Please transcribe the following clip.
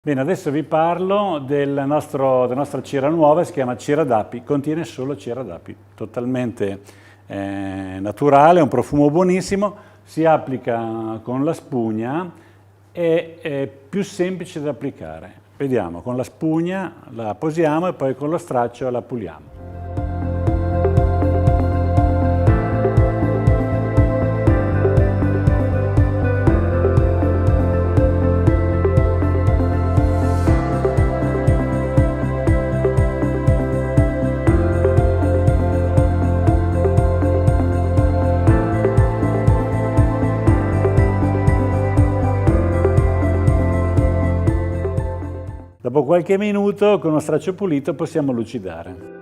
Bene, adesso vi parlo della nostra cera nuova, si chiama cera d'api, contiene solo cera d'api, totalmente naturale, un profumo buonissimo, si applica con la spugna e è più semplice da applicare. Vediamo, con la spugna la posiamo e poi con lo straccio la puliamo. Dopo qualche minuto, con uno straccio pulito, possiamo lucidare.